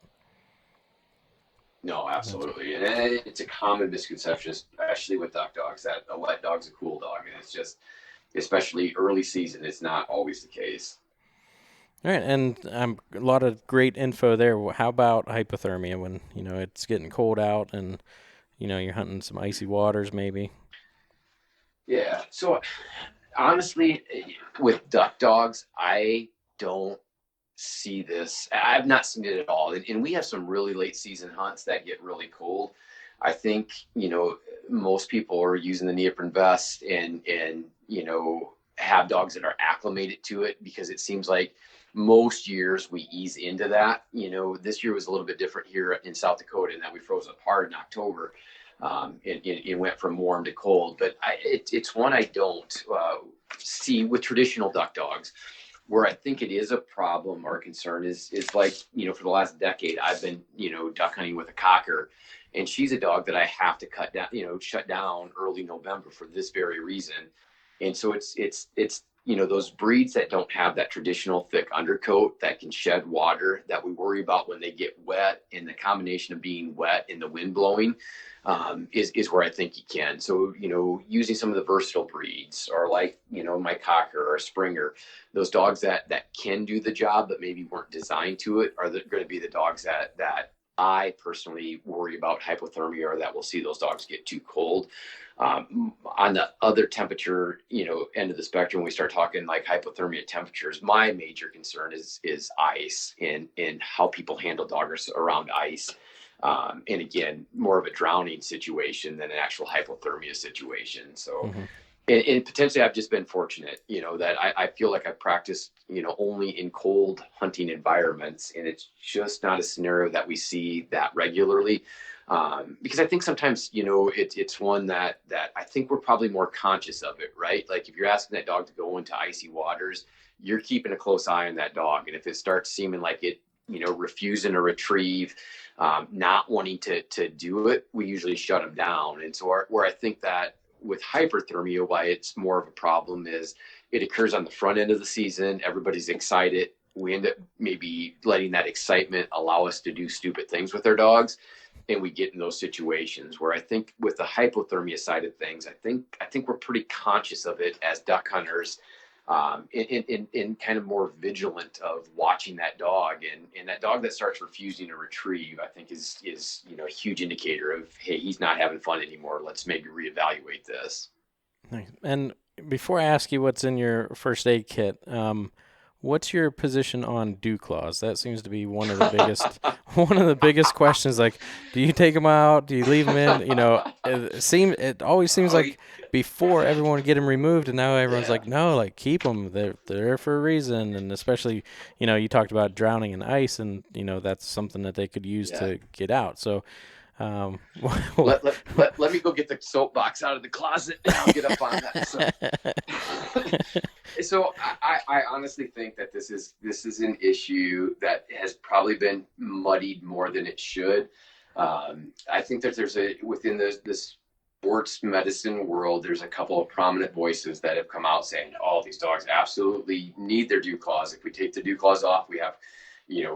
No, That's, absolutely. And it's a common misconception, especially with duck dogs, that a wet dog's a cool dog. And it's just, especially early season, it's not always the case. all right, and a lot of great info there. How about hypothermia when it's getting cold out and you're hunting some icy waters maybe? Yeah. So honestly, with duck dogs, I don't see this. I've not seen it at all. And we have some really late season hunts that get really cold. I think, most people are using the neoprene vest and have dogs that are acclimated to it, because it seems like most years we ease into that. This year was a little bit different here in South Dakota in that we froze up hard in October. It went from warm to cold, but it's one I don't see with traditional duck dogs. Where I think it is a problem or a concern is like, for the last decade, I've been, duck hunting with a cocker, and she's a dog that I have to cut down, shut down early November for this very reason. And so it's those breeds that don't have that traditional thick undercoat that can shed water that we worry about when they get wet, and the combination of being wet and the wind blowing is where I think you can. So, using some of the versatile breeds, or like, my cocker or Springer, those dogs that can do the job, but maybe weren't designed to it, are going to be the dogs that I personally worry about hypothermia, or that will see those dogs get too cold. On the other temperature, end of the spectrum, we start talking like hypothermia temperatures. My major concern is ice, and how people handle doggers around ice. And again, more of a drowning situation than an actual hypothermia situation. So, Mm-hmm. and potentially I've just been fortunate, that I feel like I've practiced, only in cold hunting environments, and it's just not a scenario that we see that regularly. Because I think sometimes, it's one that I think we're probably more conscious of it, right? Like if you're asking that dog to go into icy waters, you're keeping a close eye on that dog. And if it starts seeming like it, refusing to retrieve, not wanting to do it, we usually shut them down. And so where I think that with hyperthermia, why it's more of a problem is it occurs on the front end of the season. Everybody's excited. We end up maybe letting that excitement allow us to do stupid things with our dogs. And we get in those situations where I think with the hypothermia side of things, I think we're pretty conscious of it as duck hunters, in kind of more vigilant of watching that dog, and that dog that starts refusing to retrieve, I think is a huge indicator of, hey, he's not having fun anymore. Let's maybe reevaluate this. Nice. And before I ask you what's in your first aid kit, what's your position on dew claws? That seems to be one of the biggest one of the biggest questions. Like, do you take them out? Do you leave them in? It always seems Oh, like before everyone would get them removed, and now everyone's yeah. like, no, like keep them. They're there for a reason. And especially, you talked about drowning in ice, and that's something that they could use Yeah. to get out. So, Let me go get the soapbox out of the closet, and I'll get up on that. So I honestly think that this is an issue that has probably been muddied more than it should. I think that within this sports medicine world, there's a couple of prominent voices that have come out saying, "Oh, these dogs absolutely need their dew claws. If we take the dew claws off, we have,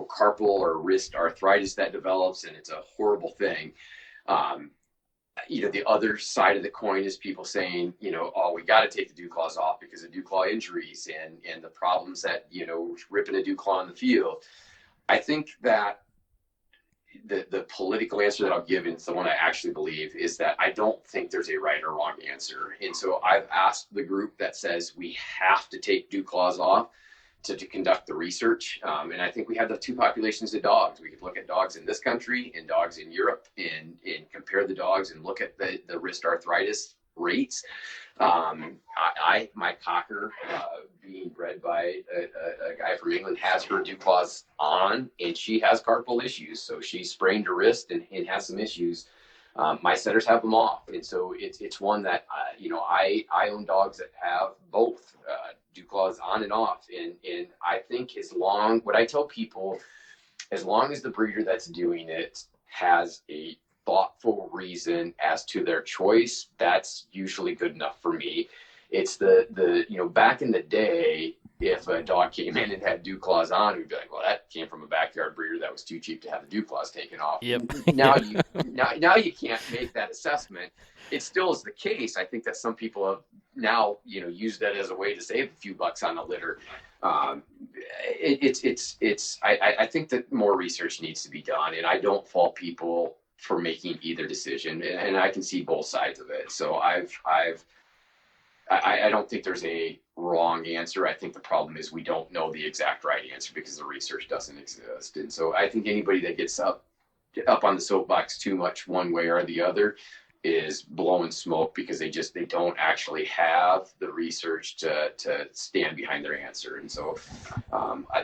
carpal or wrist arthritis that develops, and it's a horrible thing." Um, the other side of the coin is people saying, oh, we got to take the dew claws off because of dew claw injuries and the problems that, ripping a dew claw in the field. I think that the political answer that I'll give, and it's the one I actually believe, is that I don't think there's a right or wrong answer. And so I've asked the group that says we have to take dew claws off to conduct the research. And I think we have the two populations of dogs. We could look at dogs in this country and dogs in Europe, and compare the dogs and look at the wrist arthritis rates. My cocker, being bred by a guy from England, has her dew claws on, and she has carpal issues. So she sprained her wrist and has some issues. My setters have them off, and so it's one that I own dogs that have both dew claws on and off, and I think what I tell people, as long as the breeder that's doing it has a thoughtful reason as to their choice, that's usually good enough for me. It's back in the day, if a dog came in and had dew claws on, we'd be like, well, that came from a backyard breeder that was too cheap to have the dew claws taken off. Yep. Now you can't make that assessment. It still is the case. I think that some people have now used that as a way to save a few bucks on a litter. I think that more research needs to be done, and I don't fault people for making either decision, and I can see both sides of it. So I don't think there's a wrong answer. I think the problem is we don't know the exact right answer because the research doesn't exist. And so I think anybody that gets up on the soapbox too much one way or the other is blowing smoke because they don't actually have the research to stand behind their answer. And so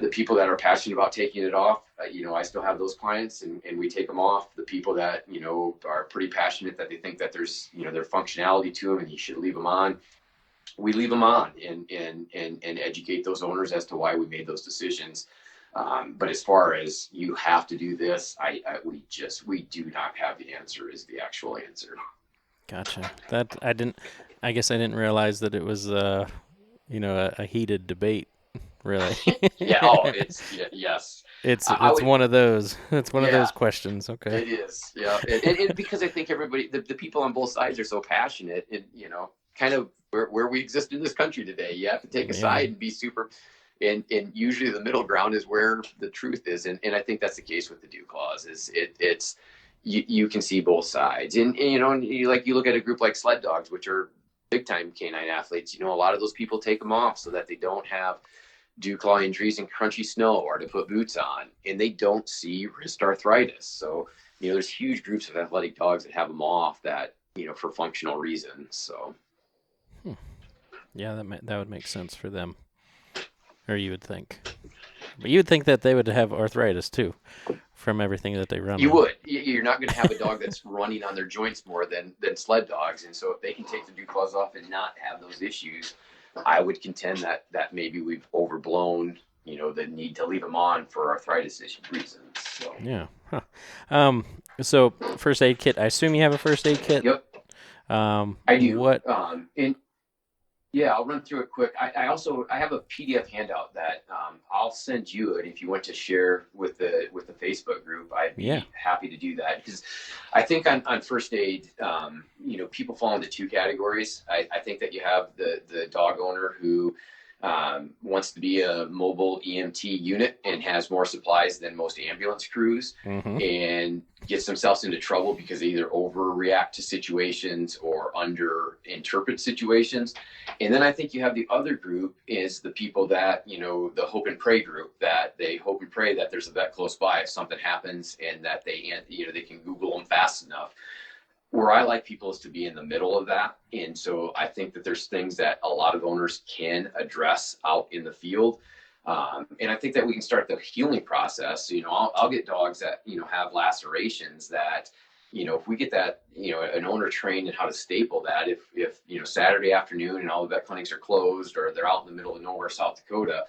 the people that are passionate about taking it off, I still have those clients and we take them off. The people that, are pretty passionate that they think that there's, their functionality to them and you should leave them on, we leave them on and educate those owners as to why we made those decisions. But as far as you have to do this, we do not have the answer is the actual answer. Gotcha. I guess I didn't realize that it was, a heated debate, really. Yeah. Oh, yes. It's one of those. It's one of those questions. Okay. It is. Yeah. And because I think everybody, the people on both sides are so passionate and, kind of where we exist in this country today, you have to take a side and be super, and usually the middle ground is where the truth is. And I think that's the case with the dew claws is it's, you can see both sides and you look at a group like sled dogs, which are big time canine athletes, a lot of those people take them off so that they don't have dew claw injuries in crunchy snow or to put boots on, and they don't see wrist arthritis. So, there's huge groups of athletic dogs that have them off that, for functional reasons. So. Yeah, that would make sense for them, or you would think. But you would think that they would have arthritis too, from everything that they run. You would. You're not going to have a dog that's running on their joints more than sled dogs, and so if they can take the dew claws off and not have those issues, I would contend that maybe we've overblown, the need to leave them on for arthritis reasons. So. Yeah. Huh. So first aid kit. I assume you have a first aid kit. Yep. I do. What? Yeah, I'll run through it quick. I have a PDF handout that I'll send you, and if you want to share with the Facebook group, I'd be happy to do that because I think on first aid, people fall into two categories. I think that you have the dog owner who wants to be a mobile EMT unit and has more supplies than most ambulance crews and gets themselves into trouble because they either overreact to situations or underinterpret situations. And then I think you have the other group is the people that, the hope and pray group, that they hope and pray that there's a vet close by if something happens and that they can Google them fast enough. Where I like people is to be in the middle of that. And so I think that there's things that a lot of owners can address out in the field. And I think that we can start the healing process. I'll get dogs that, have lacerations that, if we get that, an owner trained in how to staple that, if Saturday afternoon and all the vet clinics are closed or they're out in the middle of nowhere, South Dakota,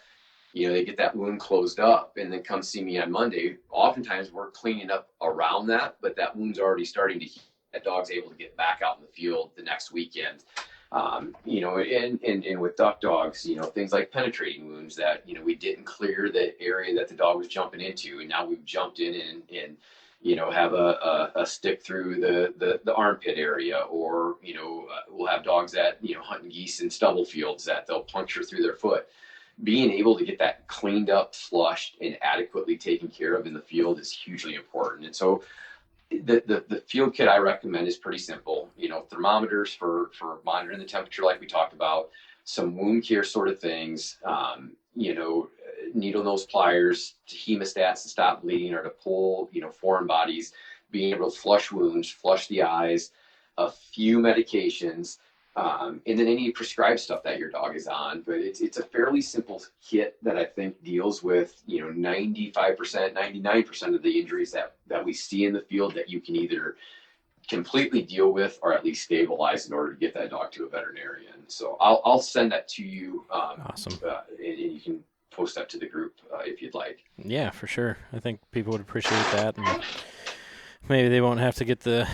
they get that wound closed up and then come see me on Monday. Oftentimes we're cleaning up around that, but that wound's already starting to heal. That dog's able to get back out in the field the next weekend. And with duck dogs, things like penetrating wounds that, we didn't clear the area that the dog was jumping into. And now we've jumped in and have a stick through the armpit area, or, we'll have dogs that, hunting geese in stubble fields that they'll puncture through their foot. Being able to get that cleaned up, flushed, and adequately taken care of in the field is hugely important. And so, the field kit I recommend is pretty simple. Thermometers for monitoring the temperature, like we talked about, some wound care sort of things, needle nose pliers, hemostats to stop bleeding or to pull, foreign bodies, being able to flush wounds, flush the eyes, a few medications, and then any prescribed stuff that your dog is on. But it's a fairly simple kit that I think deals with, 95%, 99% of the injuries that we see in the field that you can either completely deal with or at least stabilize in order to get that dog to a veterinarian. So I'll send that to you. Awesome. And you can post that to the group if you'd like. Yeah, for sure. I think people would appreciate that, and maybe they won't have to get the,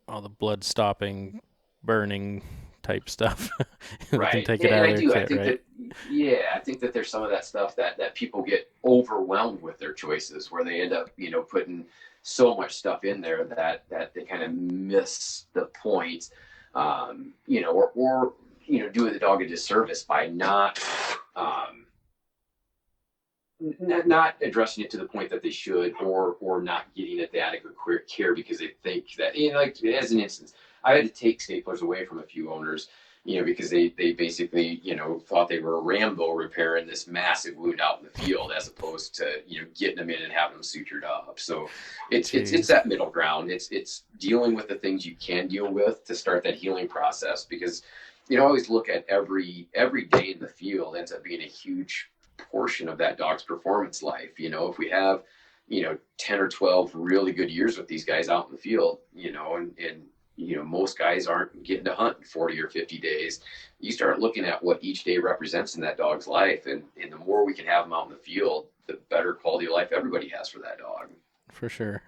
all the blood stopping, burning type stuff. They can Right. take it And out I of their do. I kit, think right? that, yeah, I think that there's some of that stuff that people get overwhelmed with their choices where they end up, putting so much stuff in there that they kind of miss the point, or doing the dog a disservice by um, not addressing it to the point that they should, or not getting it the adequate care because they think that, like as an instance, I had to take staplers away from a few owners, because they basically, thought they were Rambo repairing this massive wound out in the field as opposed to, getting them in and having them sutured up. So it's that middle ground. It's dealing with the things you can deal with to start that healing process, because I always look at every day in the field ends up being a huge portion of that dog's performance life. If we have 10 or 12 really good years with these guys out in the field, and most guys aren't getting to hunt in 40 or 50 days. You start looking at what each day represents in that dog's life, and the more we can have them out in the field, the better quality of life everybody has for that dog. For sure.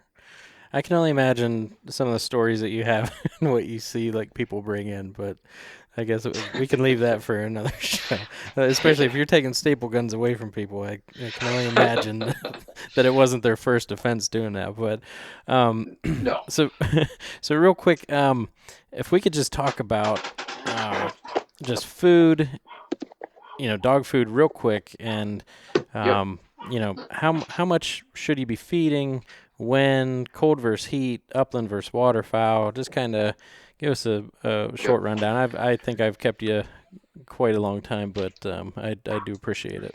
I can only imagine some of the stories that you have and what you see, like people bring in, but I guess we can leave that for another show. Especially if you're taking staple guns away from people, I can only imagine that it wasn't their first offense doing that. But No. so real quick, if we could just talk about just food, dog food, real quick, and Yep. how much should you be feeding? When, cold versus heat, upland versus waterfowl, just kind of give us a short rundown. I think I've kept you quite a long time, but I do appreciate it.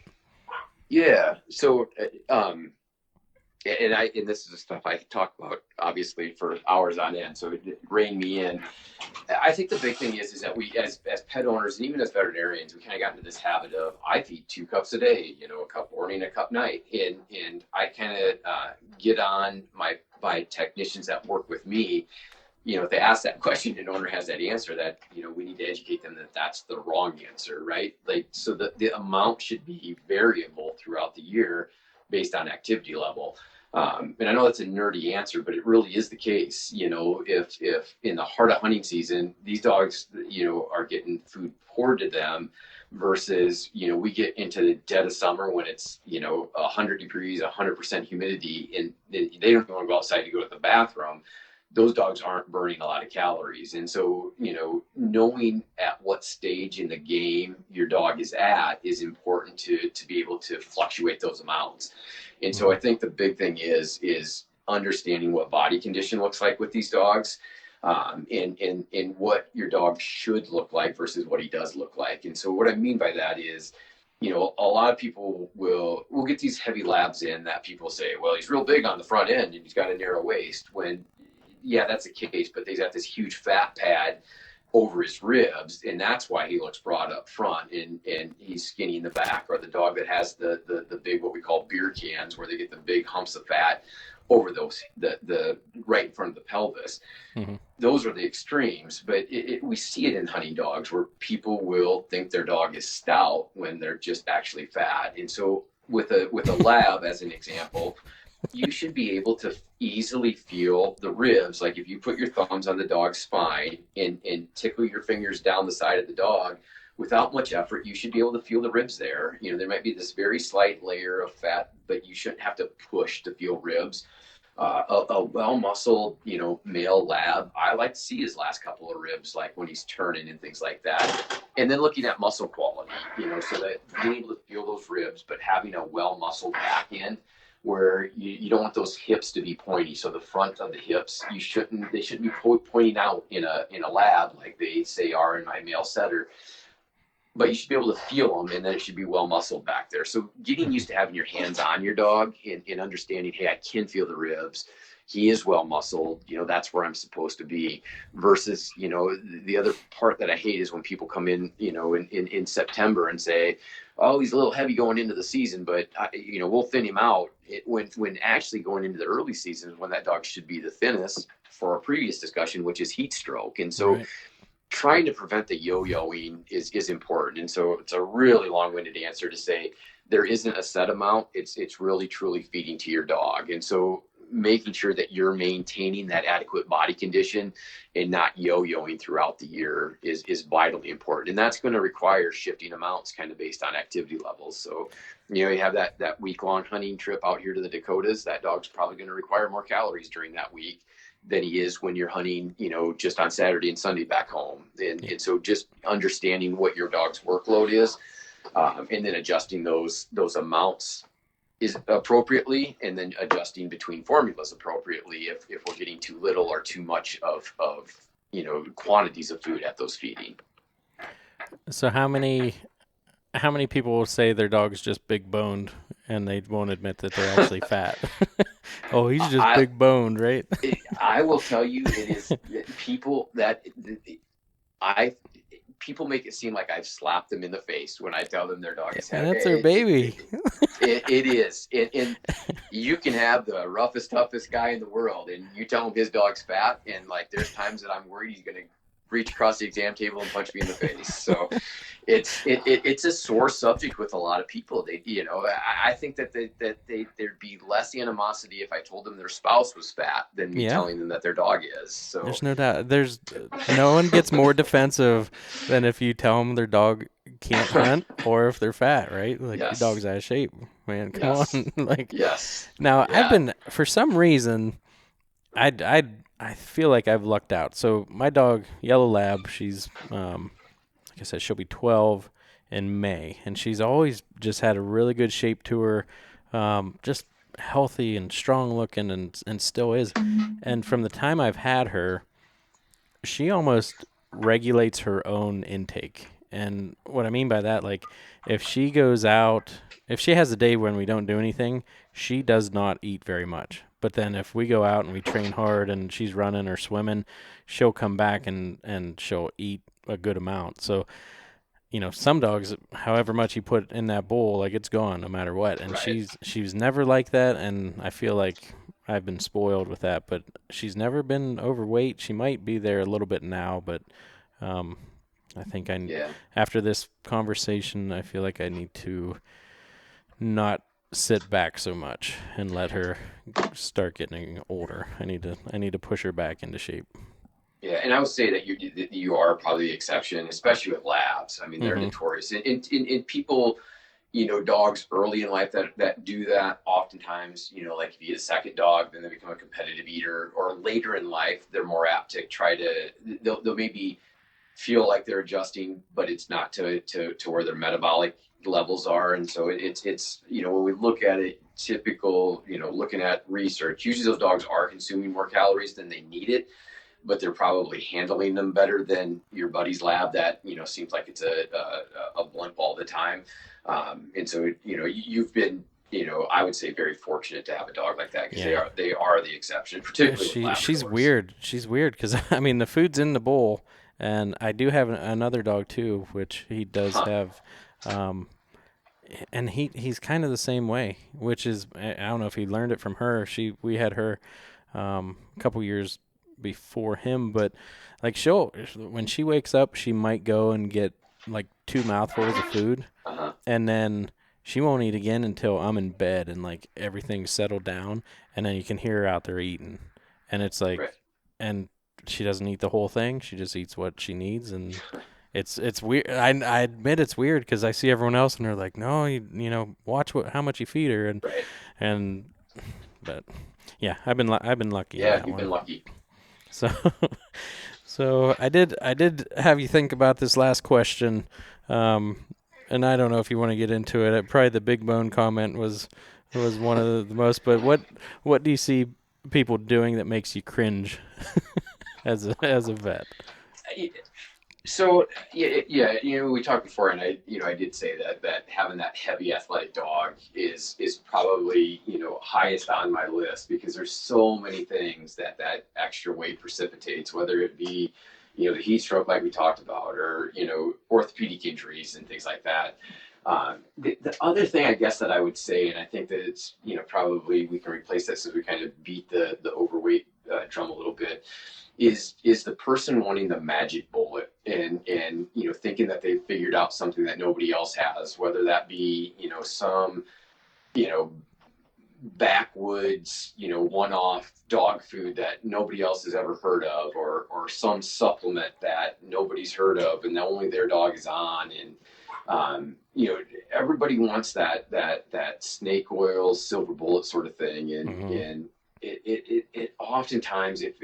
Yeah. So, and this is stuff I could talk about obviously for hours on end. So rein me in. I think the big thing is that we, as pet owners and even as veterinarians, we kind of got into this habit of I feed 2 cups a day, a cup morning, a cup night, and I kind of get on my technicians that work with me. If they ask that question and owner has that answer, that we need to educate them that that's the wrong answer, right? Like, so the amount should be variable throughout the year based on activity level. And I know that's a nerdy answer, but it really is the case. If in the heart of hunting season, these dogs, are getting food poured to them versus, we get into the dead of summer when it's, 100 degrees, 100% humidity, and they don't want to go outside to go to the bathroom. Those dogs aren't burning a lot of calories. And so, knowing at what stage in the game your dog is at is important to be able to fluctuate those amounts. And so I think the big thing is understanding what body condition looks like with these dogs, and what your dog should look like versus what he does look like. And so what I mean by that is, a lot of people will get these heavy labs in that people say, well, he's real big on the front end and he's got a narrow waist. When, yeah, that's the case, but he's got this huge fat pad over his ribs, and that's why he looks broad up front, and he's skinny in the back. Or the dog that has the big, what we call beer cans, where they get the big humps of fat over those, the right in front of the pelvis. Mm-hmm. Those are the extremes, but we see it in hunting dogs where people will think their dog is stout when they're just actually fat. And so with a lab, as an example, you should be able to easily feel the ribs. Like if you put your thumbs on the dog's spine and tickle your fingers down the side of the dog without much effort, you should be able to feel the ribs there. There might be this very slight layer of fat, but you shouldn't have to push to feel ribs. A well-muscled, male lab, I like to see his last couple of ribs, like when he's turning and things like that. And then looking at muscle quality, so that being able to feel those ribs, but having a well-muscled back end, where you don't want those hips to be pointy. So the front of the hips, they shouldn't be pointing out in a lab like they say are in my male setter. but you should be able to feel them, and then it should be well muscled back there. So getting used to having your hands on your dog and understanding, hey, I can feel the ribs. He is well muscled. That's where I'm supposed to be. Versus, the other part that I hate is when people come in, in September and say, oh, he's a little heavy going into the season, but we'll thin him out. When actually going into the early season is when that dog should be the thinnest, for our previous discussion, which is heat stroke. And so Right. trying to prevent the yo-yoing is important. And so it's a really long-winded answer to say there isn't a set amount. It's really truly feeding to your dog. And so making sure that you're maintaining that adequate body condition and not yo-yoing throughout the year is vitally important. And that's going to require shifting amounts kind of based on activity levels. So, you have that week-long hunting trip out here to the Dakotas. That dog's probably going to require more calories during that week than he is when you're hunting, just on Saturday and Sunday back home. And so just understanding what your dog's workload is, and then adjusting those amounts is appropriately, and then adjusting between formulas appropriately if we're getting too little or too much of quantities of food at those feeding. So how many people will say their dog's just big boned and they won't admit that they're actually fat? Oh, he's just big boned, right? I will tell you, it is people people make it seem like I've slapped them in the face when I tell them their dog is heavy. That's their baby. It is. And you can have the roughest, toughest guy in the world, and you tell him his dog's fat, and like there's times that I'm worried he's going to reach across the exam table and punch me in the face. So it's a sore subject with a lot of people. I think that there'd be less animosity if I told them their spouse was fat than me telling them that their dog is. So there's no doubt. No one gets more defensive than if you tell them their dog can't hunt or if they're fat, right? Like, your dog's out of shape, man. Come on. Like, now I've been, for some reason, I feel like I've lucked out. So my dog, Yellow Lab, she's, like I said, she'll be 12 in May, and she's always just had a really good shape to her, just healthy and strong looking, and still is. And from the time I've had her, she almost regulates her own intake. And what I mean by that, like, if she goes out, if she has a day when we don't do anything, she does not eat very much. But then if we go out and we train hard and she's running or swimming, she'll come back and she'll eat a good amount. So, some dogs, however much you put in that bowl, like, it's gone no matter what. And she's never like that, and I feel like I've been spoiled with that. But she's never been overweight. She might be there a little bit now, but I think after this conversation, I feel like I need to not sit back so much and let her start getting older. I need to push her back into shape. Yeah, and I would say that you are probably the exception, especially with labs. I mean, they're notorious. And people, dogs early in life that do that, oftentimes, like if you get a second dog, then they become a competitive eater, or later in life, they're more apt to they'll maybe feel like they're adjusting, but it's not to where their metabolic levels are. And so it's when we look at it, typical, looking at research, usually those dogs are consuming more calories than they need it, but they're probably handling them better than your buddy's lab that seems like it's a blimp all the time. And so you've been I would say very fortunate to have a dog like that, because they are the exception, particularly she's weird because I mean, the food's in the bowl, and I do have another dog too, which he does have, and he's kind of the same way, which is, I don't know if he learned it from her. We had her a couple years before him, but like, when she wakes up, she might go and get like 2 mouthfuls of food, and then she won't eat again until I'm in bed and like everything's settled down, and then you can hear her out there eating, and it's like, and she doesn't eat the whole thing. She just eats what she needs, and it's weird. I admit it's weird because I see everyone else and they're like, no, watch how much you feed her, but yeah, I've been lucky. Yeah, you've been lucky. So I did have you think about this last question, and I don't know if you want to get into it. Probably the big bone comment was one of the most. But what do you see people doing that makes you cringe as a vet? So yeah, we talked before, and I did say that having that heavy athletic dog is probably highest on my list, because there's so many things that extra weight precipitates, whether it be the heat stroke like we talked about, or orthopedic injuries and things like that. The other thing I guess that I would say, and I think that it's probably we can replace this as we kind of beat the overweight drum a little bit, is the person wanting the magic bullet, and thinking that they've figured out something that nobody else has, whether that be some you know backwoods one-off dog food that nobody else has ever heard of, or some supplement that nobody's heard of and that only their dog is on. And everybody wants that snake oil silver bullet sort of thing. And it oftentimes, if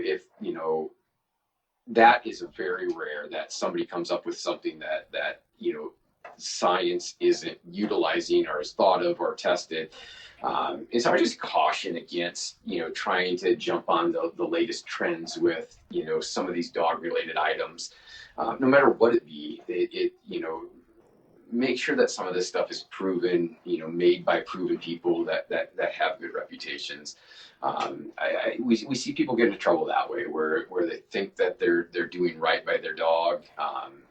that is a very rare that somebody comes up with something that science isn't utilizing or is thought of or tested. And so I just caution against trying to jump on the latest trends with some of these dog related items, no matter what it be. It make sure that some of this stuff is proven, made by proven people that have good reputations. We see people get into trouble that way, where they think that they're doing right by their dog.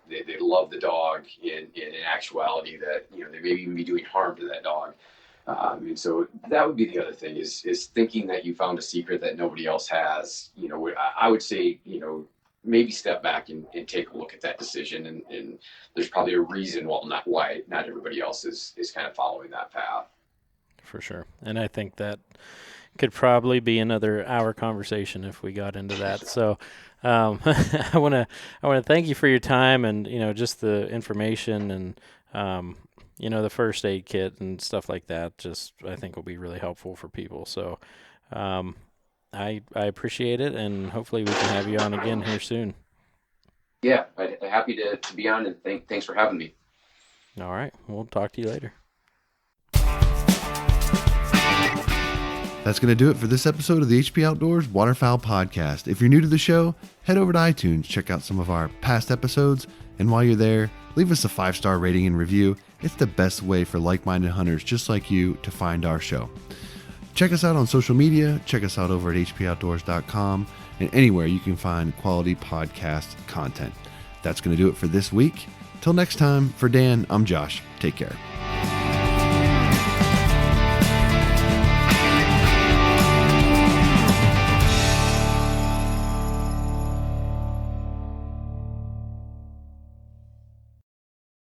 They love the dog, in actuality that they may even be doing harm to that dog. And so that would be the other thing, is thinking that you found a secret that nobody else has. I would say maybe step back and take a look at that decision, and there's probably a reason why not everybody else is kind of following that path. For sure. And I think that could probably be another hour conversation if we got into that. So I want to thank you for your time, and just the information, and the first aid kit and stuff like that. Just I think will be really helpful for people. So I appreciate it, and hopefully we can have you on again here soon. Yeah, I'm happy to be on, and thanks for having me. All right, we'll talk to you later. That's going to do it for this episode of the HP Outdoors Waterfowl Podcast. If you're new to the show, head over to iTunes, check out some of our past episodes, and while you're there, leave us a 5-star rating and review. It's the best way for like-minded hunters just like you to find our show. Check us out on social media, check us out over at hpoutdoors.com, and anywhere you can find quality podcast content. That's going to do it for this week. Till next time, for Dan, I'm Josh. Take care.